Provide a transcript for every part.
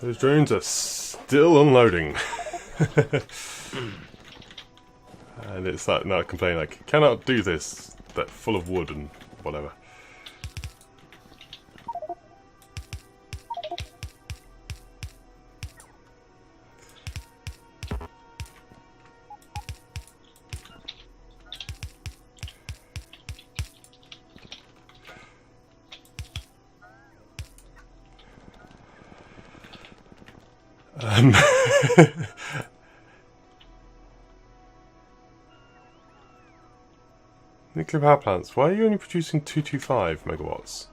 Those drones are still unloading. And it's like now complaining like, cannot do this. They're full of wood and whatever. Nuclear power plants. Why are you only producing 225 megawatts?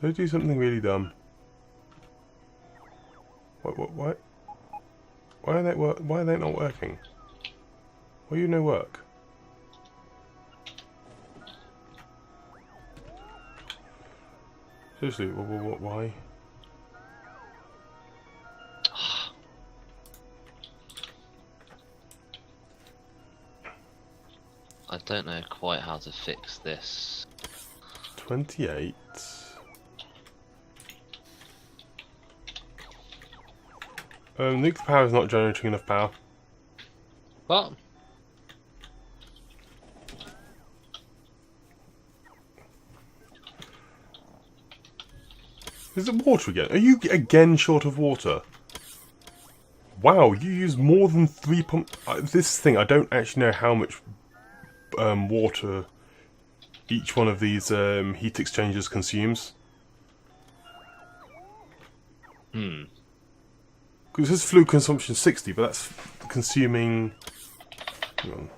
Did I do something really dumb? What? Why are they not working? Why are you no work? Seriously, why? I don't know quite how to fix this. 28. Nuclear power is not generating enough power. What? Is it water again? Are you again short of water? Wow, you use more than 3 pump. This thing, I don't actually know how much water each one of these heat exchangers consumes. Because this fluid consumption 60, but that's consuming. Hang on.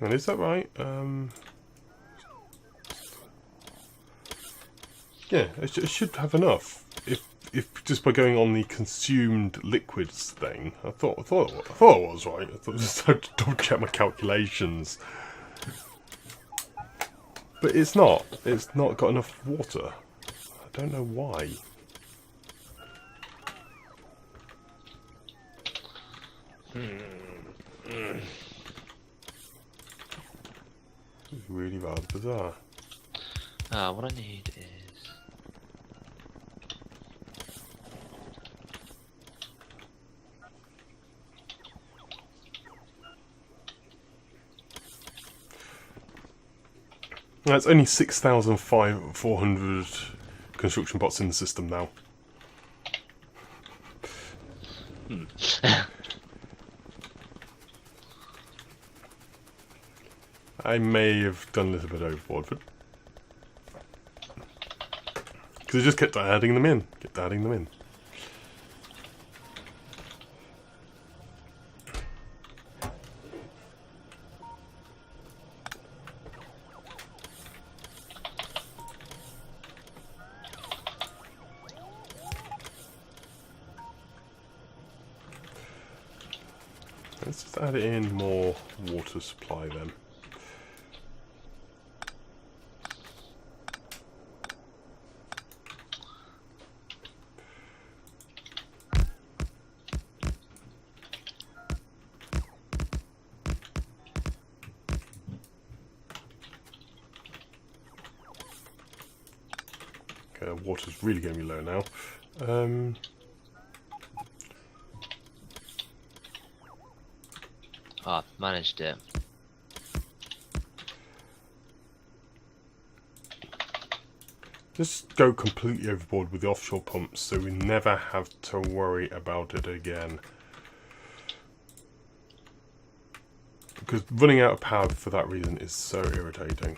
And is that right? Yeah, it should have enough. If just by going on the consumed liquids thing, I thought it was right. I thought just had to double check my calculations, but it's not. It's not got enough water. I don't know why. It's really rather bizarre. What I need is... That's only 6,400 construction bots in the system now. I may have done a little bit overboard, but because I just kept adding them in, Let's just add in more water supply then. Okay, water's really going to be low now. Managed it. Just go completely overboard with the offshore pumps so we never have to worry about it again. Because running out of power for that reason is so irritating.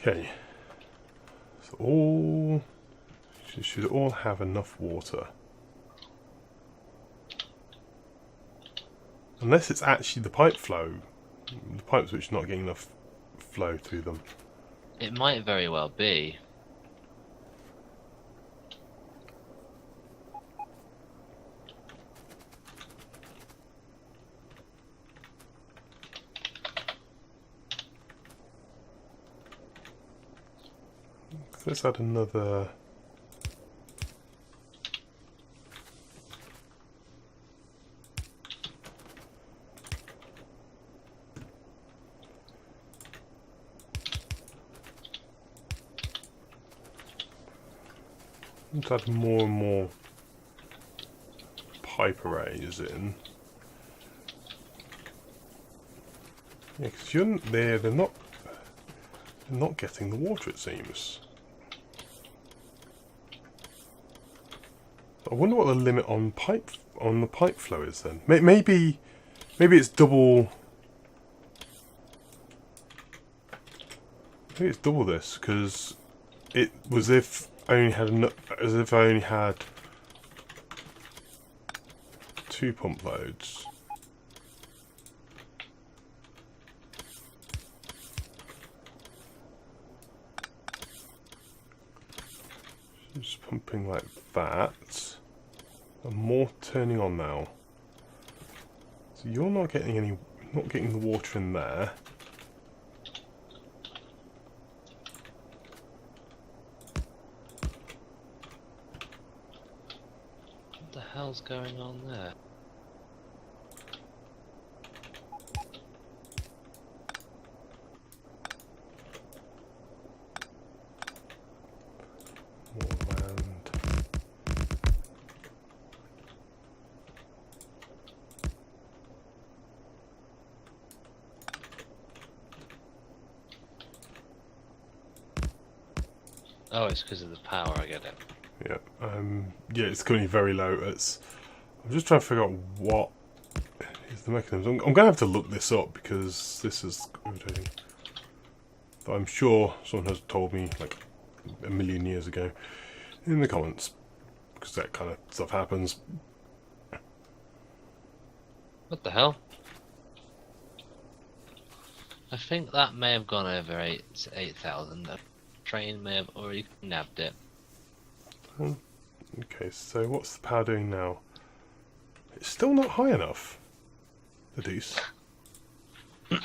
Okay, so should all have enough water. Unless it's actually the pipe flow. The pipes which are not getting enough flow through them. It might very well be. Let's add another. Let's add more and more pipe arrays in. Yeah, because they're not getting the water, it seems. I wonder what the limit on the pipe flow is then. Maybe it's double. Maybe it's double this because it was if I only had 2 pump loads. Just pumping like that. And more turning on now. So you're not getting the water in there. What the hell's going on there? More land. Oh, it's because of the power, I get it. Yeah, yeah, it's currently very low. I'm just trying to figure out what is the mechanism. I'm going to have to look this up because this is irritating. But I'm sure someone has told me like a million years ago in the comments because that kind of stuff happens. What the hell? I think that may have gone over 8,000. The train may have already nabbed it. Okay, so what's the power doing now? It's still not high enough. The deuce. What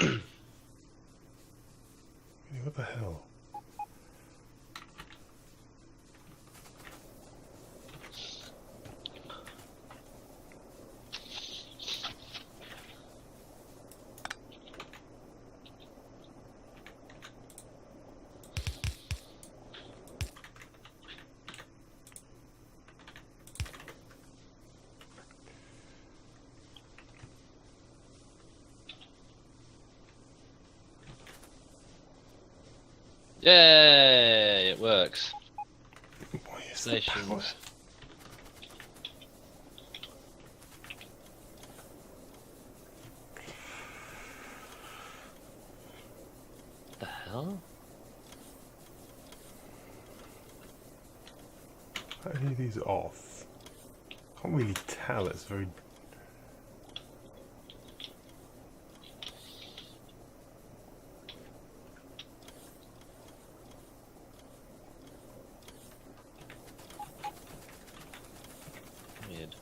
the hell? Yay! It works. Why is the power? Stations. What the hell? How are these off? Can't really tell. It's very. Weird.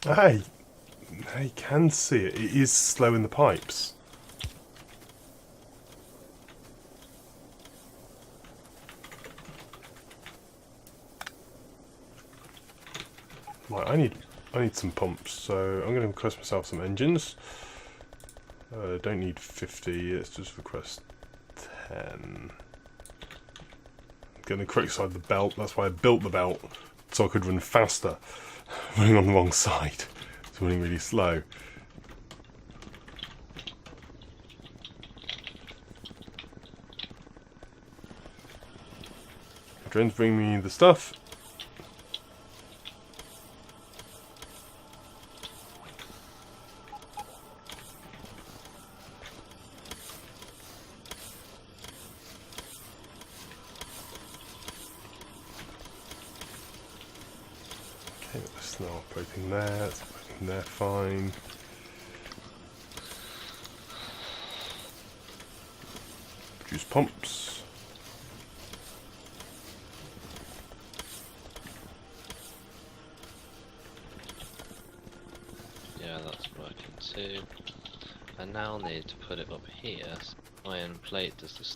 I can see it. It is slow in the pipes. Right, I need some pumps, so I'm going to request myself some engines. Don't need 50. Let's just request 10. Getting the correct side of the belt. That's why I built the belt, so I could run faster. Running on the wrong side. It's running really slow. Drones bring me the stuff. It's not operating there, it's operating there fine. Juice pumps. Yeah, that's working too. I now need to put it up here so iron plate does this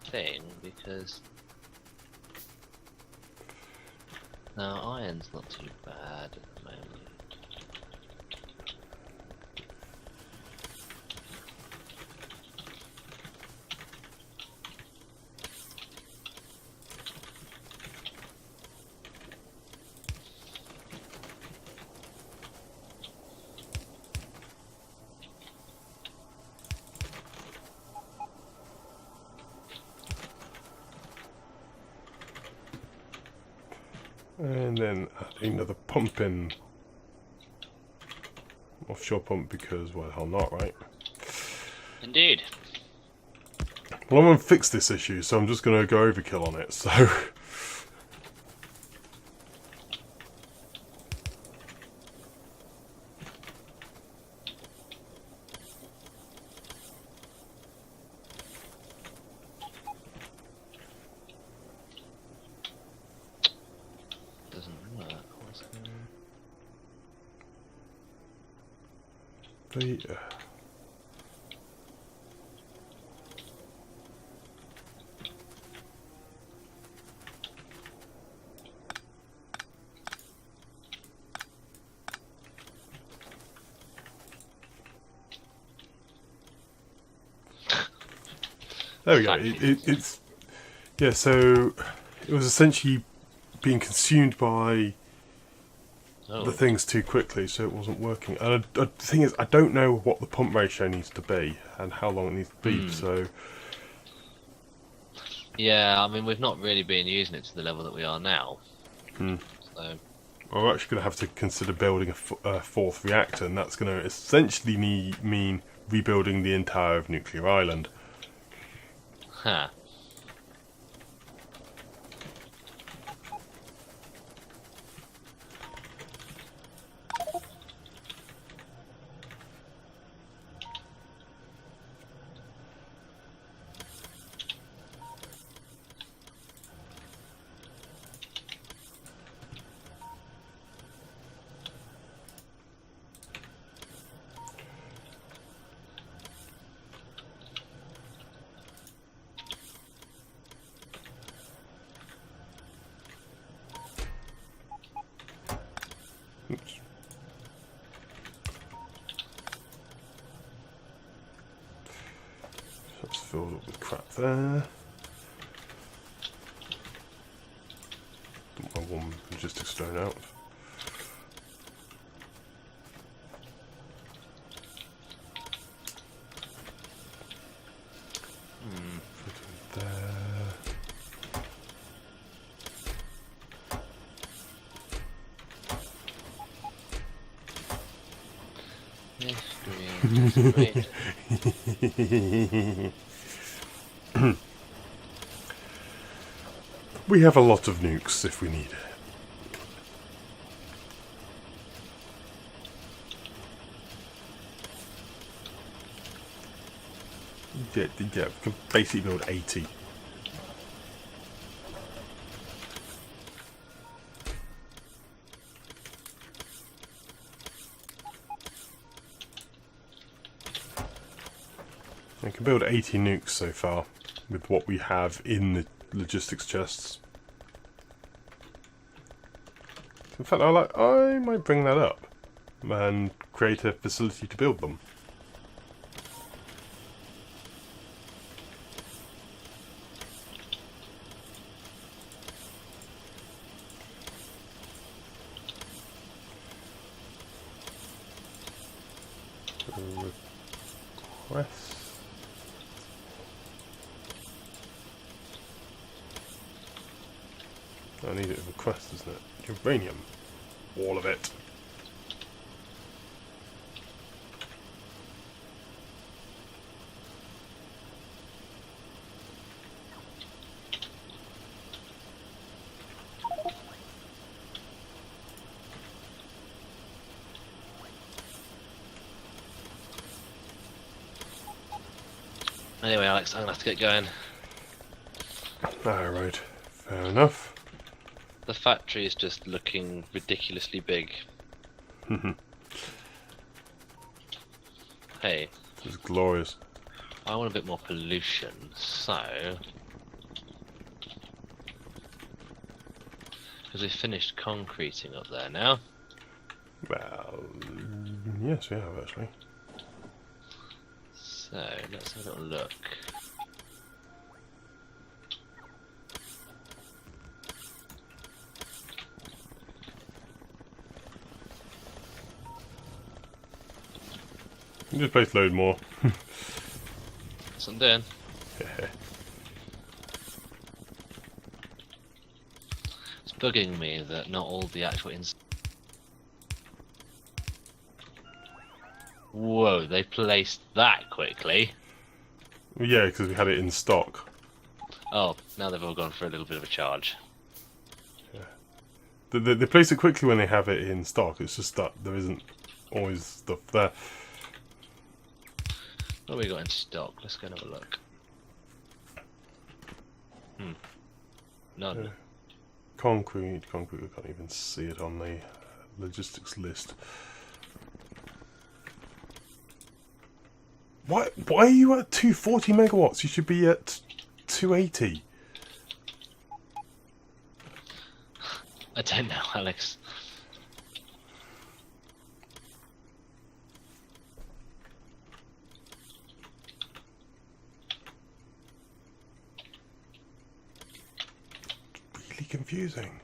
thing, because now iron's not too bad at the moment. And then adding another pump in. Offshore pump because why the hell not, right? Indeed. Well, I'm going to fix this issue, so I'm just going to go overkill on it, so... Doesn't work. What's going on? There we go. It's yeah. So it was essentially being consumed by the things too quickly, so it wasn't working. And the thing is, I don't know what the pump ratio needs to be and how long it needs to be. So yeah, I mean we've not really been using it to the level that we are now. So we're actually going to have to consider building a fourth reactor, and that's going to essentially mean rebuilding the entire of Nuclear Island. huh. Oops. That's filled up with crap there. My one logistics stone out. Put it there. Yes, great. We have a lot of nukes if we need it. Yeah, we can basically build 80. I can build 80 nukes so far with what we have in the logistics chests. In fact, I might bring that up and create a facility to build them. Request. I need it as a request, isn't it? Uranium. All of it. Anyway, Alex, I'm gonna have to get going. Alright, fair enough. The factory is just looking ridiculously big. Hey, This is glorious. I want a bit more pollution, so... Because we've finished concreting up there now. Well, yes, we have actually. So, let's have a little look. You just place load more. That's what I'm doing. It's bugging me that not all the actual Whoa, they placed that quickly. Yeah, because we had it in stock. Oh, now they've all gone for a little bit of a charge. They place it quickly when they have it in stock. It's just that there isn't always stuff there. What have we got in stock? Let's go and have a look. None. Concrete, I can't even see it on the logistics list. Why are you at 240 megawatts? You should be at 280. I don't know, Alex. Really confusing.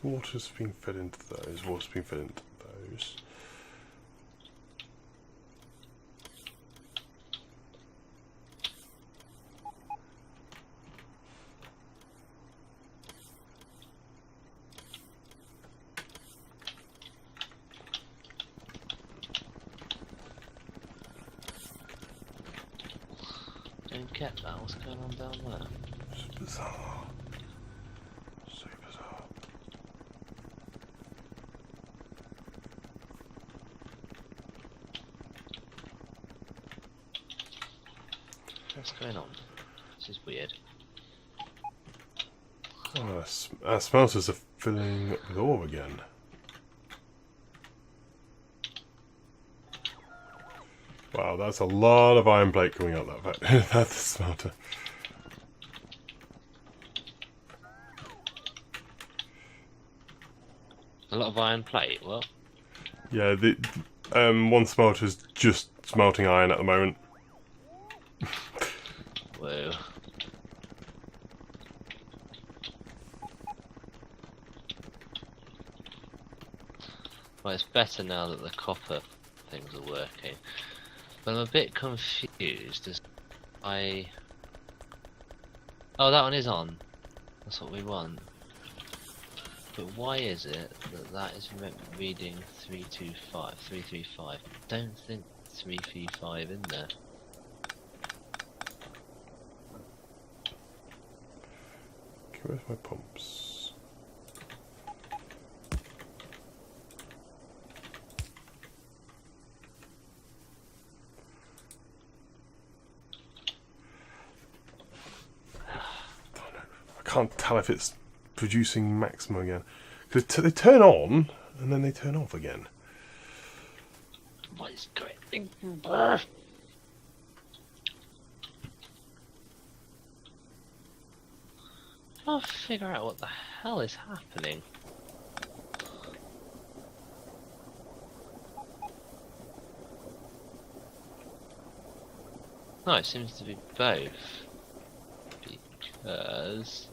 Water's being fed into those, water's being fed into those. Don't get that, what's going on down there? It's bizarre. So bizarre. What's going on? This is weird. Oh, our smelters are filling up with ore again. Wow, that's a lot of iron plate coming out that that's the smelter. A lot of iron plate, what? Yeah, the one smelter's just smelting iron at the moment. Whoa. Well, it's better now that the copper things are working. But I'm a bit confused as I... Oh, that one is on. That's what we want. But why is it that that is reading 325, 335? Don't think 335 in there. Okay, where's my pumps? I can't tell if it's producing maximum again. Because they turn on, and then they turn off again. What is going on? I'll figure out what the hell is happening. No, it seems to be both. Because...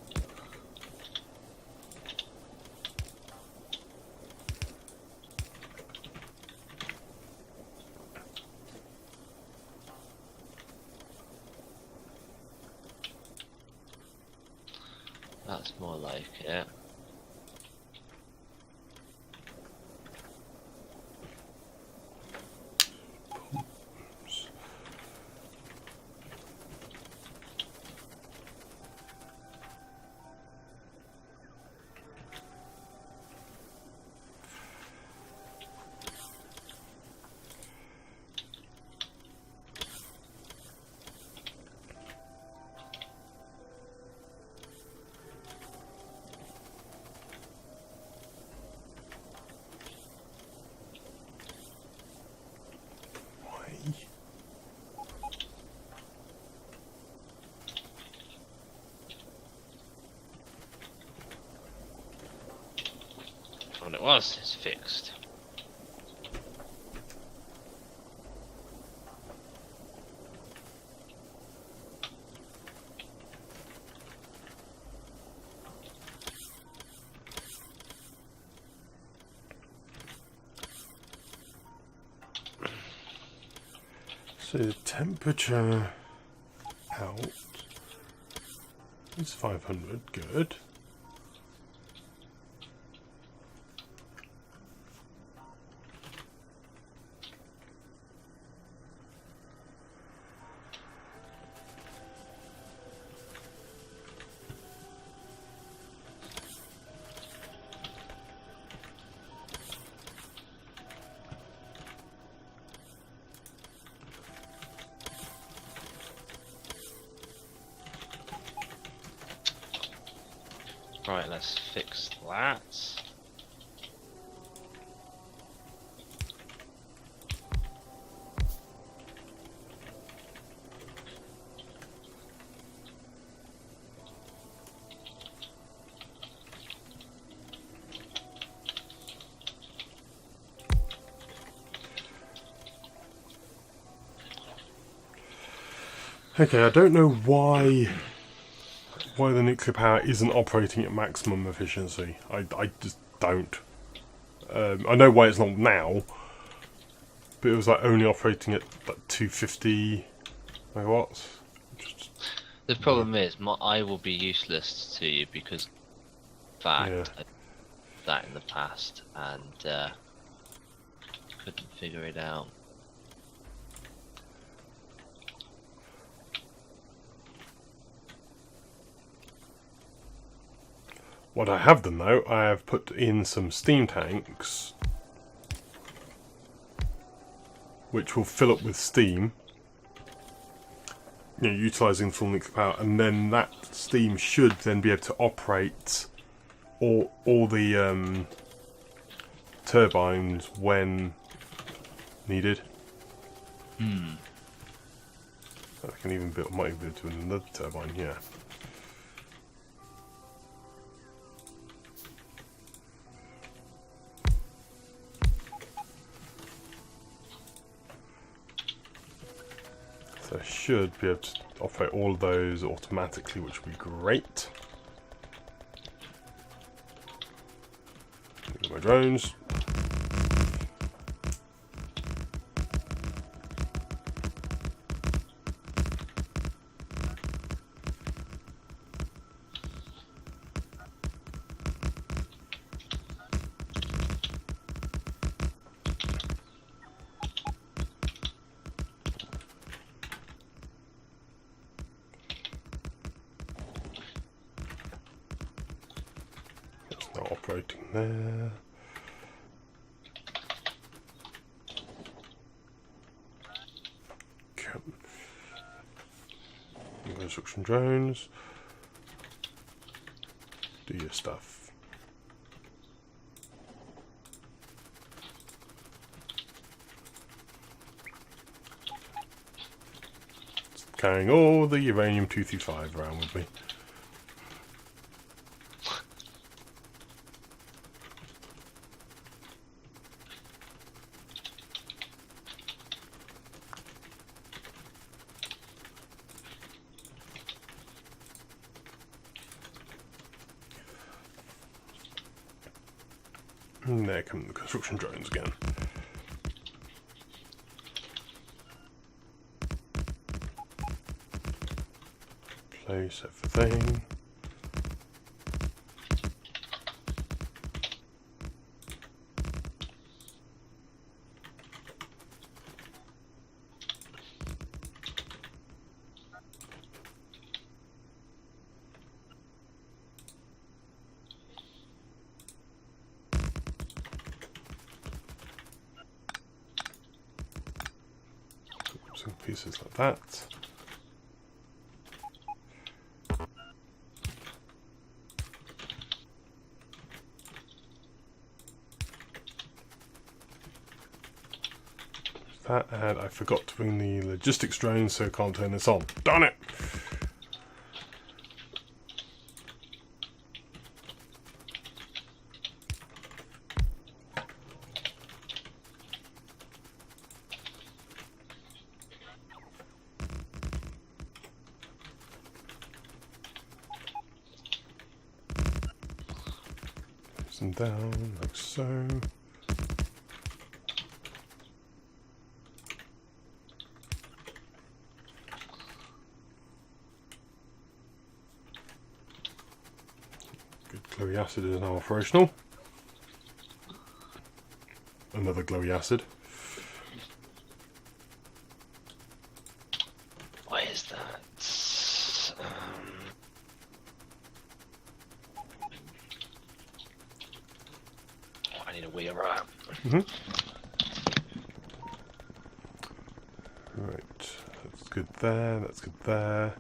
More like it. What it was, it's fixed. So the temperature out is 500, good. Right, let's fix that. Okay, I don't know why the nuclear power isn't operating at maximum efficiency. I just don't. I know why it's not now, but it was like only operating at like 250 megawatts. Just, The problem is, I will be useless to you because of that, yeah. I did that in the past and couldn't figure it out. What I have done though, I have put in some steam tanks, which will fill up with steam, you know, utilising full nuclear power, and then that steam should then be able to operate all the turbines when needed. Hmm. I can even build, might even build to another turbine here. So I should be able to operate all of those automatically, which would be great. Look at my drones. Not operating there. Construction drones. Do your stuff. Carrying all the uranium-235 around with me. And there come the construction drones again. Place everything. some pieces like that. That, and I forgot to bring the logistics drone, so I can't turn this on. Darn it! And down, like so. Good, glowy acid is now operational. Another glowy acid. What is that? I need a wee around. Right, that's good there, that's good there.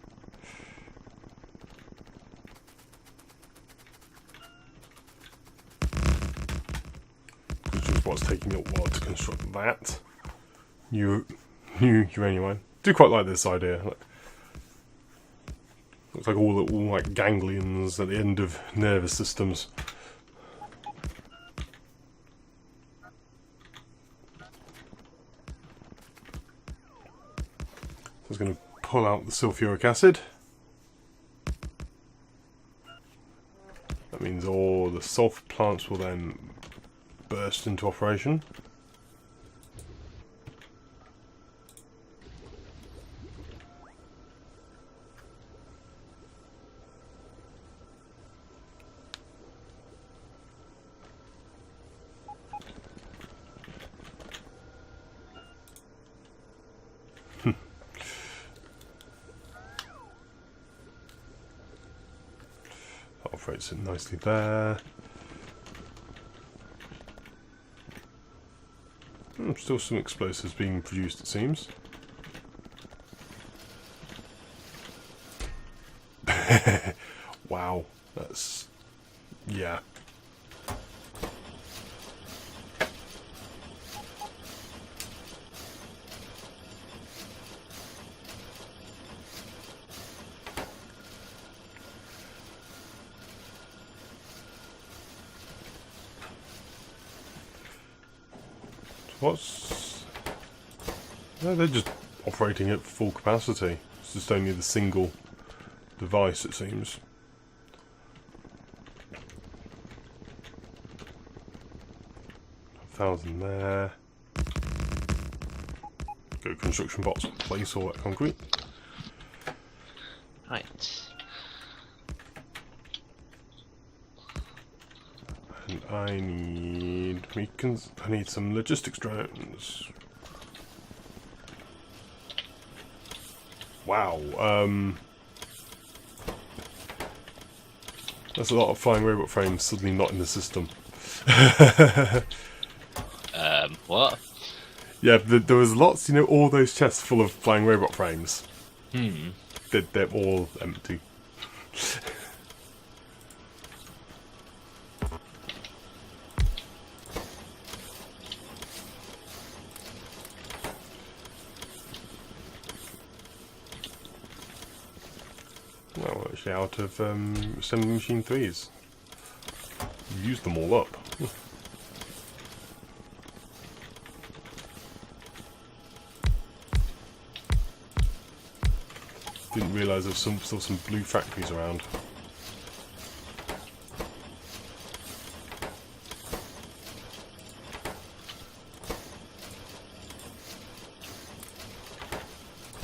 Which is what's taking a while to construct that. New uranium mine. Do quite like this idea. Looks like all like ganglions at the end of nervous systems. So it's going to pull out the sulfuric acid. That means all the sulfur plants will then burst into operation. Operates it nicely there. Still some explosives being produced, it seems. Wow, that's... yeah. What's... no, they're just operating at full capacity. It's just only the single device, it seems. $1,000 there. Go construction bots, place all that concrete. Right. And I need I need some logistics drones. Wow, that's a lot of flying robot frames suddenly not in the system. What? Yeah, there was lots, you know, all those chests full of flying robot frames. They're all empty. Well, we're actually out of assembly machine 3s. We've used them all up. Didn't realise there's still some blue factories around.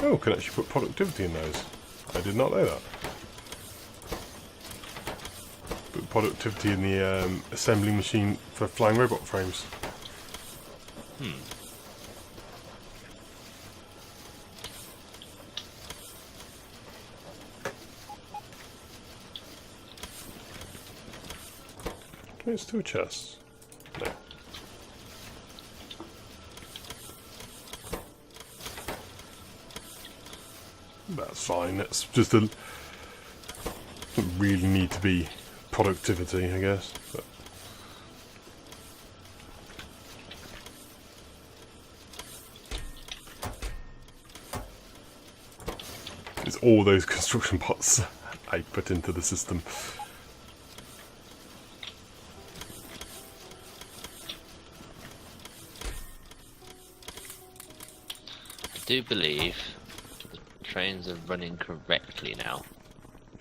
Oh, can actually put productivity in those. I did not know that. Put productivity in the assembly machine for flying robot frames. It's two chests. No. That's fine. That's just a... doesn't really need to be productivity, I guess. But it's all those construction pots I put into the system. I do believe the trains are running correctly now.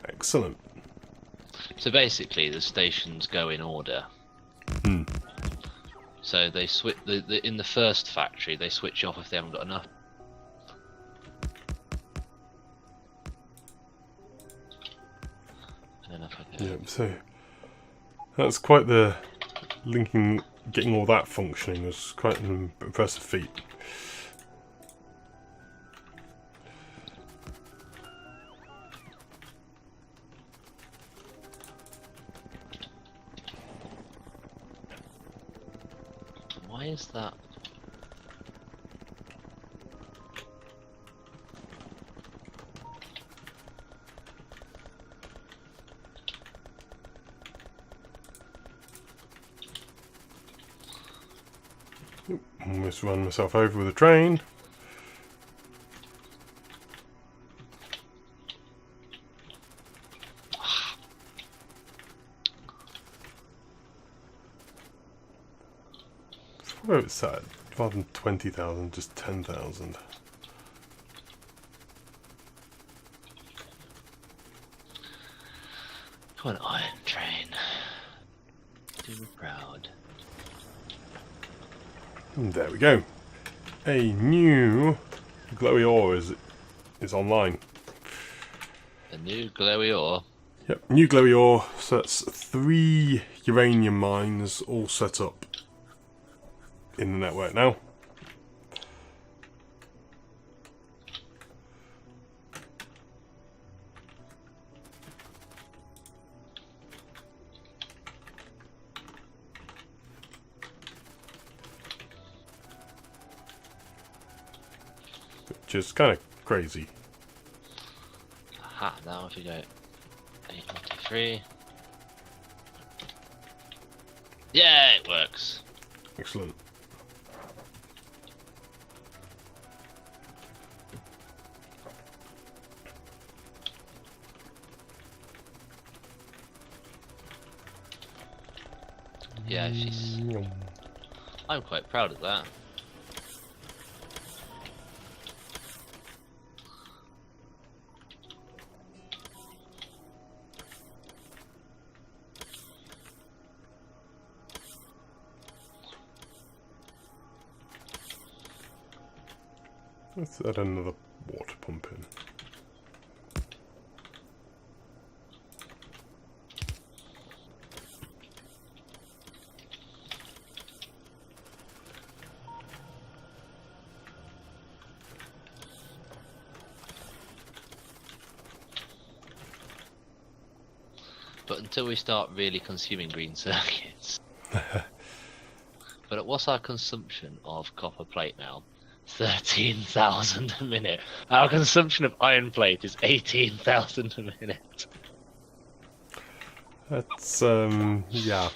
Excellent. So basically, the stations go in order. So they switch in the first factory. They switch off if they haven't got enough. I don't know if I can. Yeah, so that's quite the linking, getting all that functioning was quite an impressive feat. Why is that? Almost run myself over with a train. Where it's at, rather than 20,000, just 10,000. Come on, iron train. Do me proud. And there we go. A new glowy ore is online. A new glowy ore. Yep, new glowy ore. So that's 3 uranium mines all set up in the network now. Which is kind of crazy. Aha, now if you go 893. Yeah, it works. Excellent. Yeah, she's... I'm quite proud of that. Let's add another water pump in. But until we start really consuming green circuits. But what's our consumption of copper plate now? 13,000 a minute. Our consumption of iron plate is 18,000 a minute. That's yeah.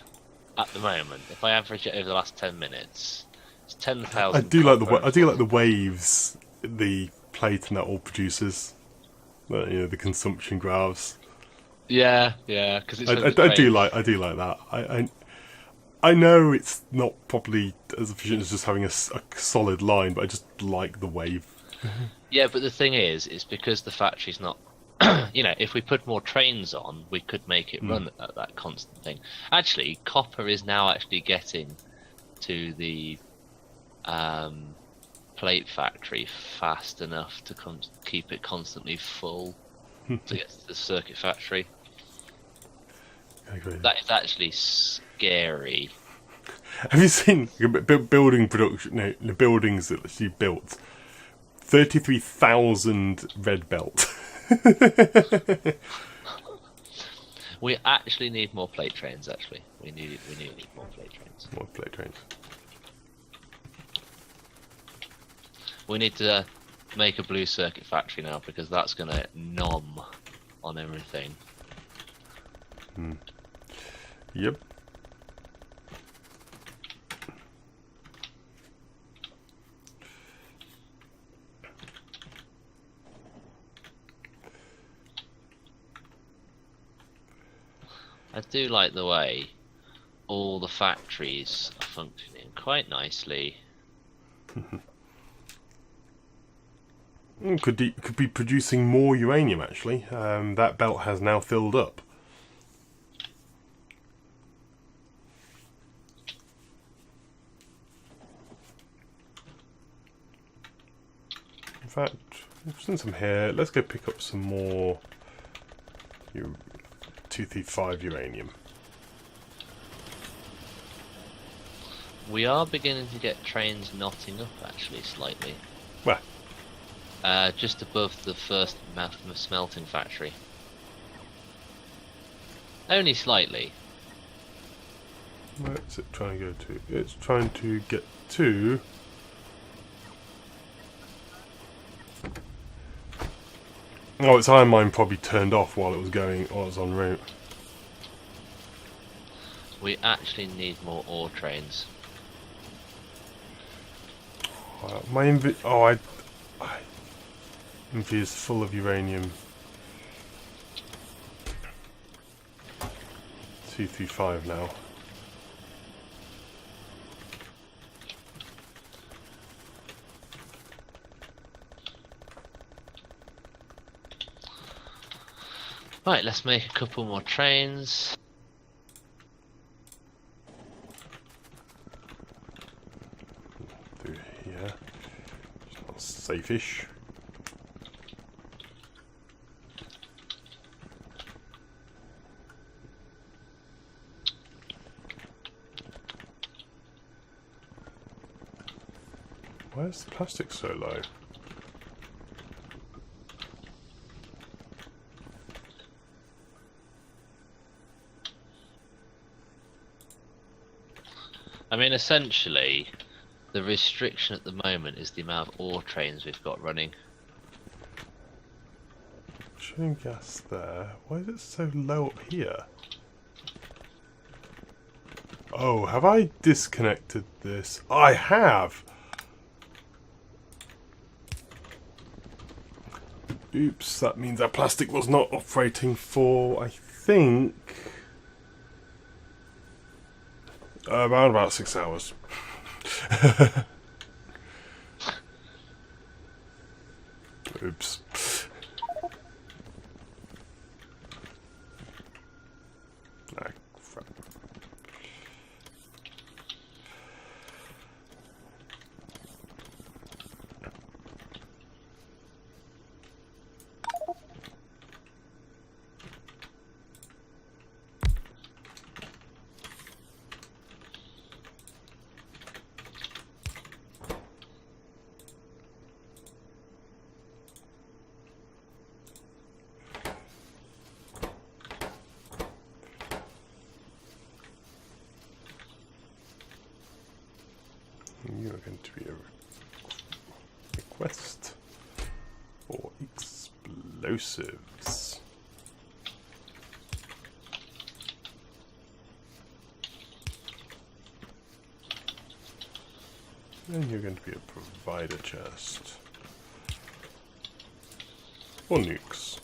At the moment, if I average it over the last 10 minutes, it's 10,000. I do like the waves the plate and that all produces. You know, the consumption graphs. Yeah, yeah, because it's. I do like that. I know it's not probably as efficient as just having a solid line, but I just like the wave. Yeah, but the thing is, it's because the factory's not. You know, if we put more trains on, we could make it run at that constant thing. Actually, copper is now actually getting to the plate factory fast enough to keep it constantly full to get to the circuit factory. That is actually scary. Have you seen building production? No, the buildings that she built. 33,000 red belt. We actually need more plate trains. Actually, we need more plate trains. More plate trains. We need to make a blue circuit factory now because that's gonna nom on everything. Yep. I do like the way all the factories are functioning quite nicely. Could be producing more uranium actually. That belt has now filled up. In fact, since I'm here, let's go pick up some more 235 uranium. We are beginning to get trains knotting up actually slightly. Where? Just above the first smelting factory. Only slightly. Where's it trying to go to? It's trying to get to... Oh, its iron mine probably turned off while it was en route. We actually need more ore trains. My inventory is full of uranium. 235 now. Right, let's make a couple more trains. Through here. It's not safe-ish. Why is the plastic so low? I mean, essentially, the restriction at the moment is the amount of ore trains we've got running. Showing gas there. Why is it so low up here? Oh, have I disconnected this? I have! Oops, that means that plastic was not operating for, I think... around about 6 hours. Oops. Ah, crap. You are going to be a request for explosives. And you're going to be a provider chest. Or nukes.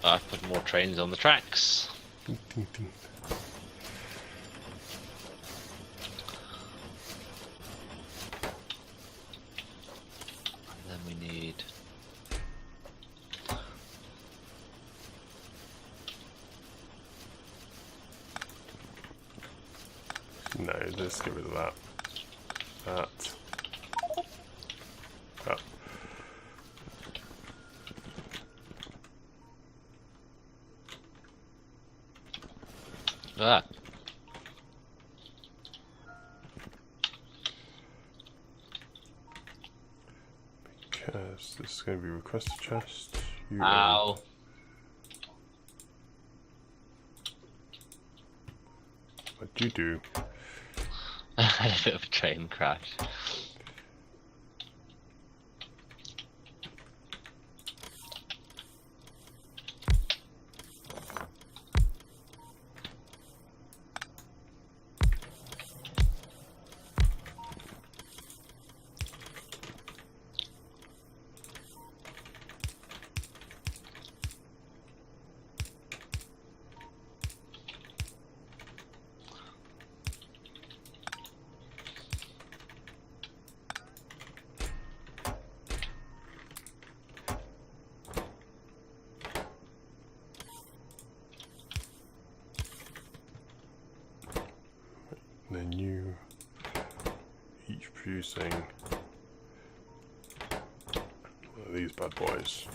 I put more trains on the tracks. Ding, ding, ding. And then we need... No, let's get rid of that. That. That. Ah. Because this is going to be request a chest. You Ow. What'd you do? I had a bit of a train crash. Then you each producing one of these bad boys.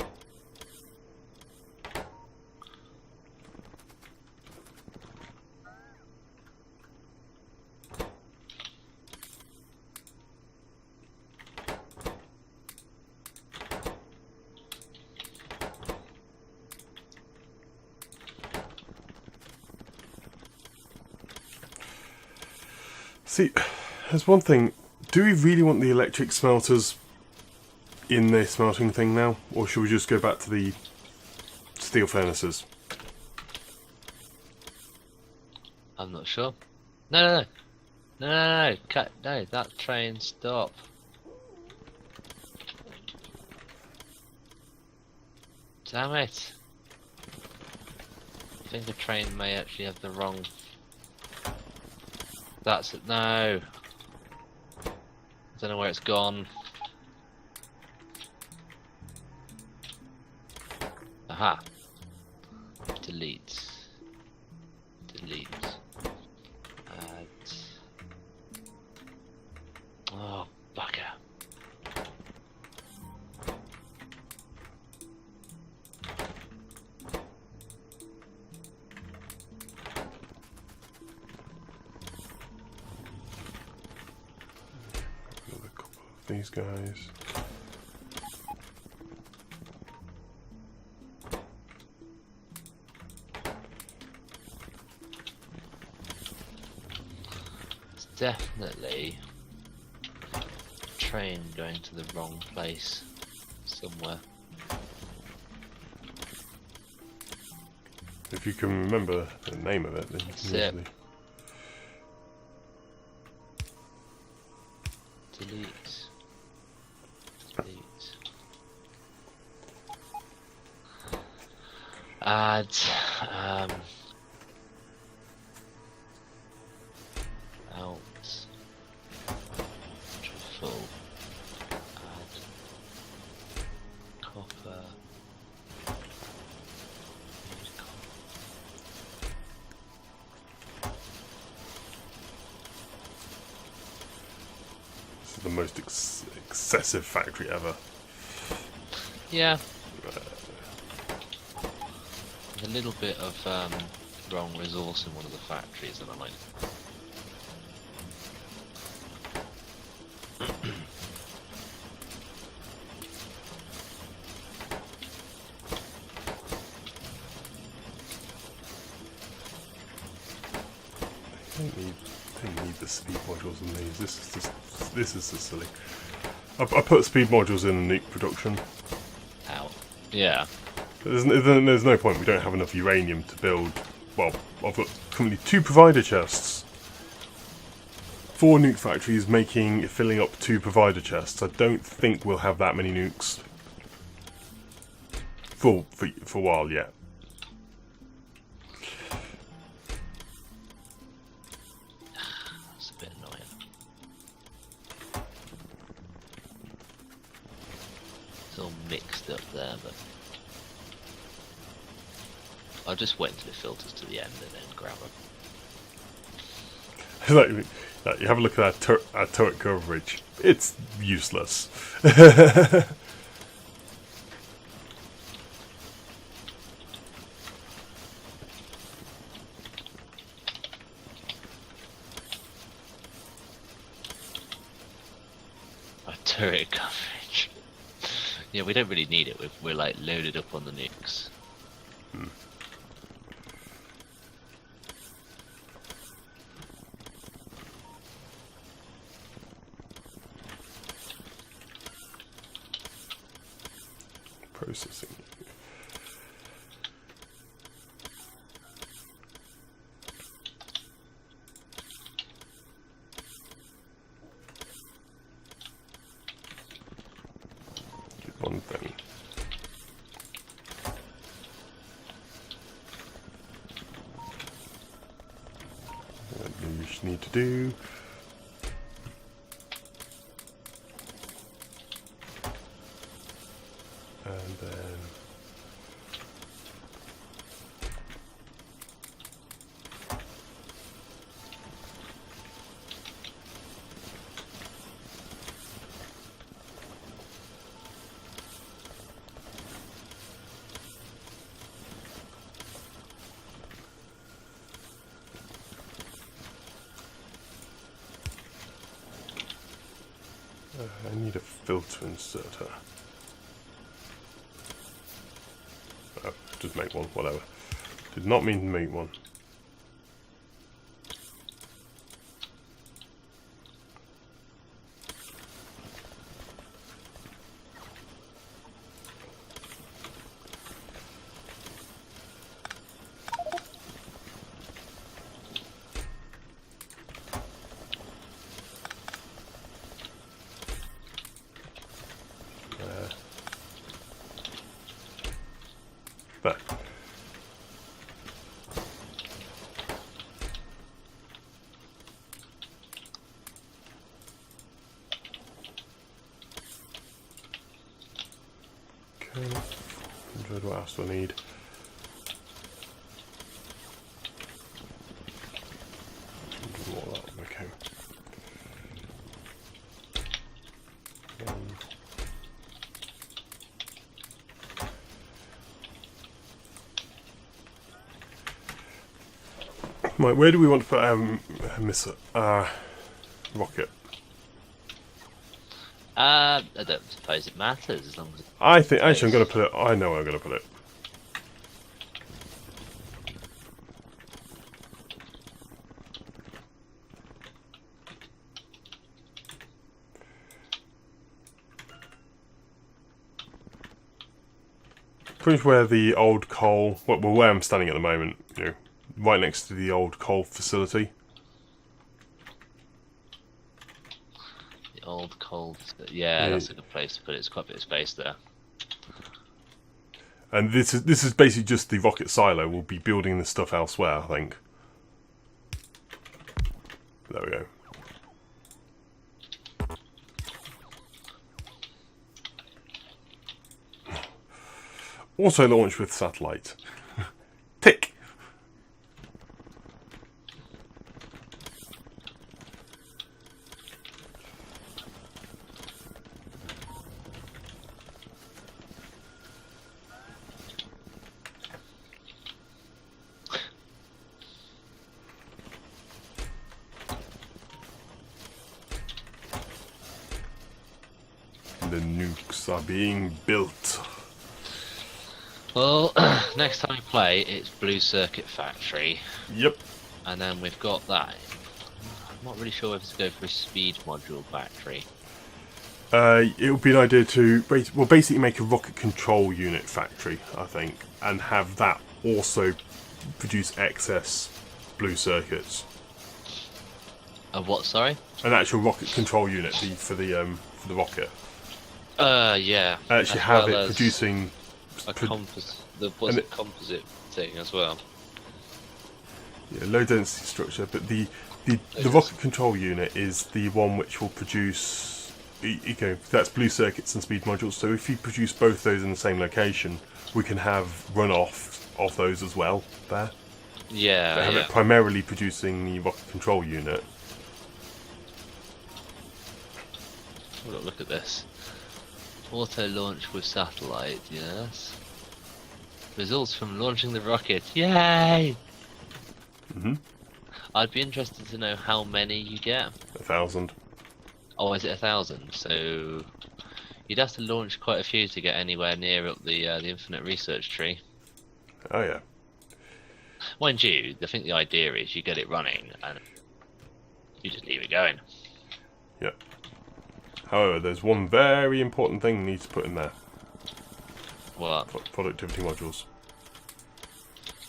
See, there's one thing. Do we really want the electric smelters in the smelting thing now? Or should we just go back to the steel furnaces? I'm not sure. No. Cut. No, that train, stop. Damn it. I think the train may actually have the wrong... That's it. No. I don't know where it's gone. Aha. Delete. Delete. Add. Oh, bugger. Another couple of these guys. It's definitely a train going to the wrong place somewhere. If you can remember the name of it, then you That's can it. usually... Delete. Delete. Add. Out. Full. Add. Copper. Need copper. This is the most excessive factory ever. Yeah. There's a little bit of wrong resource in one of the factories that I might. Don't need the speed modules in these. This is just silly. I put speed modules in nuke production. Out. Yeah. There's no point. We don't have enough uranium to build. Well, I've got currently 2 provider chests. 4 nuke factories filling up 2 provider chests. I don't think we'll have that many nukes for a while yet. all mixed up there, but I'll just wait until it filters to the end and then grab them. Like, you have a look at our turret coverage. It's useless. Our turret coverage. Yeah, we don't really need it. We're like loaded up on the nukes. Processing. One thing. What you just need to do. And then I need a filter inserter. Oh, just make one, whatever. Did not mean to make one. There. Okay. 100, what else do I need? More of that, okay. Right, where do we want to put rocket? I don't suppose it matters as long as. I think actually I'm going to put it. I know where I'm going to put it. Pretty much where the old coal. Well, where I'm standing at the moment. You know, right next to the old coal facility. The old cold. Yeah, that's a good place to put it. It's quite a bit of space there. And this is basically just the rocket silo. We'll be building this stuff elsewhere, I think. There we go. Also launch with satellite. Tick! The nukes are being built. Well, next time we play, it's Blue Circuit Factory. Yep. And then we've got that. I'm not really sure if to go for a speed module factory. It would be an idea to basically make a rocket control unit factory, I think, and have that also produce excess blue circuits. Of what? Sorry. An actual rocket control unit for the rocket. Yeah. Actually have it producing a composite thing as well. Yeah, low density structure, but the rocket control unit is the one which will produce that's blue circuits and speed modules. So if you produce both those in the same location, we can have runoff of those as well there. Yeah, But have yeah. it primarily producing the rocket control unit. Look at this. Auto launch with satellite, yes. Results from launching the rocket. Yay! I'd be interested to know how many you get. 1,000. Oh, is it 1,000? So you'd have to launch quite a few to get anywhere near up the infinite research tree. Oh yeah. Mind you, I think the idea is you get it running and you just leave it going. Yep. However, there's one very important thing we need to put in there. What? Productivity modules.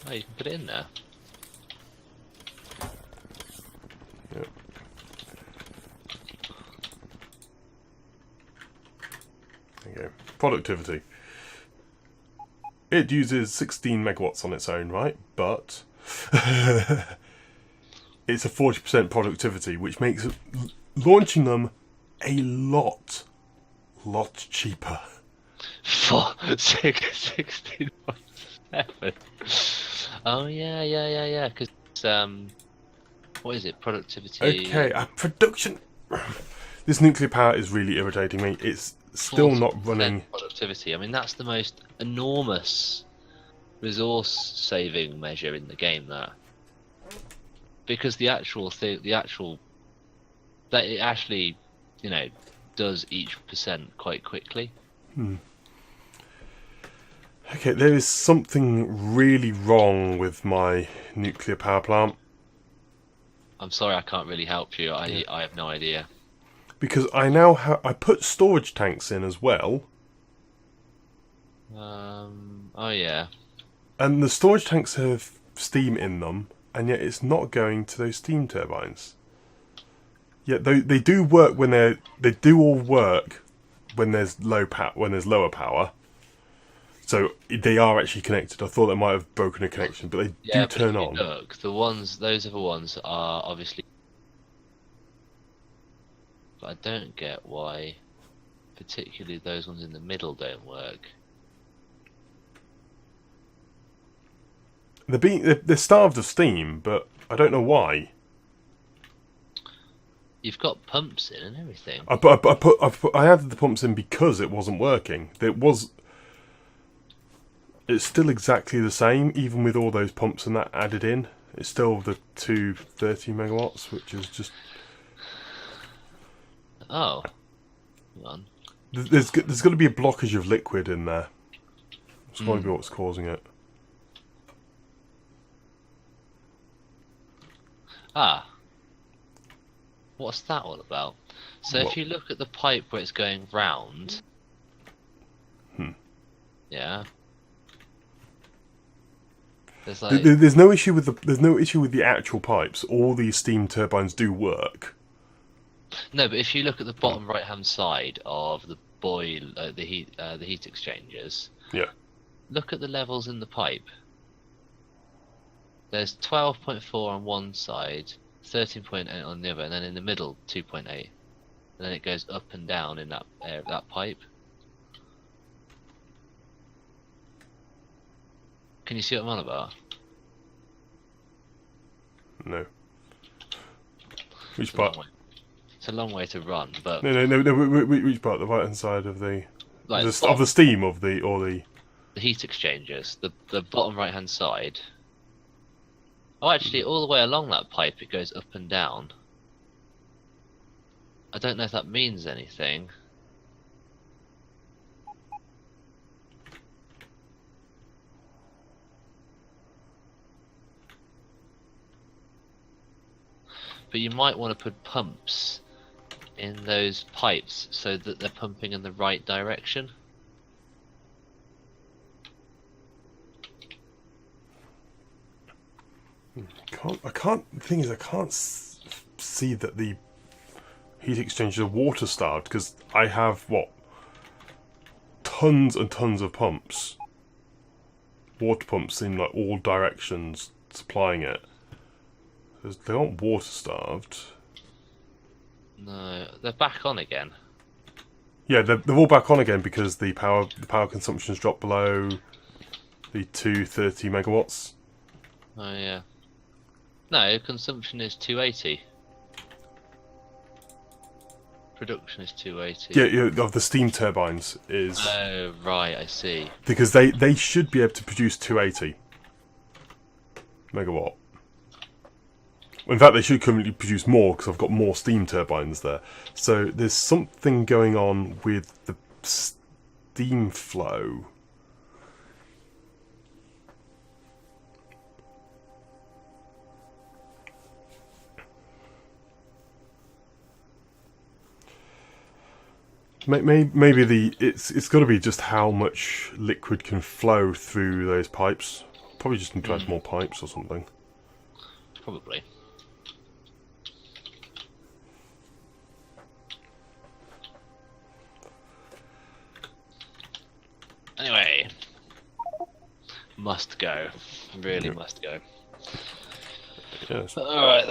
Oh, you can put it in there. Yep. There you go. Productivity. It uses 16 megawatts on its own, right? But it's a 40% productivity, which makes launching them a lot cheaper. 16.7. Oh yeah. Because what is it? Productivity. Okay, production. This nuclear power is really irritating me. It's still not running. Productivity. I mean, that's the most enormous resource-saving measure in the game. That because the actual that it actually, does each percent quite quickly. Okay, there is something really wrong with my nuclear power plant. I'm sorry, I can't really help you. I have no idea. Because I now I put storage tanks in as well. Oh yeah. And the storage tanks have steam in them, and yet it's not going to those steam turbines. Yet they do work when they do all work when there's lower power. So they are actually connected. I thought they might have broken a connection, but they do turn on. Look, those other ones are obviously. But I don't get why, particularly those ones in the middle don't work. They're starved of steam, but I don't know why. You've got pumps in and everything. I added the pumps in because it wasn't working. It's still exactly the same, even with all those pumps and that added in. It's still the 230 megawatts, which is just. Oh, hang on. There's got to be a blockage of liquid in there. It's probably what's causing it. Ah. What's that all about? So if you look at the pipe where it's going round, yeah, there's no issue with the actual pipes. All these steam turbines do work. No, but if you look at the bottom right hand side of the the heat exchangers, yeah, look at the levels in the pipe. There's 12.4 on one side, 13.8 on the other, and then in the middle 2.8, and then it goes up and down in that pipe. Can you see what I'm on about? No. Which part? It's a long way to run, but No. Which part? The right hand side of the like of the steam of the heat exchangers. The bottom right hand side. Oh, actually, all the way along that pipe, it goes up and down. I don't know if that means anything. But you might want to put pumps in those pipes so that they're pumping in the right direction. I can't. The thing is, I can't see that the heat exchangers are water starved because I have tons and tons of pumps, water pumps in like all directions supplying it. They aren't water starved. No, they're back on again. Yeah, they're all back on again because the power consumption's dropped below the 230 megawatts. Oh yeah. No, consumption is 280. Production is 280. Yeah, of the steam turbines is Oh right, I see. because they should be able to produce 280 megawatt. In fact, they should currently produce more because I've got more steam turbines there. So there's something going on with the steam flow. Maybe it's got to be just how much liquid can flow through those pipes. Probably just need to add more pipes or something. Probably. Anyway, must go. Really must go. Yes. All right.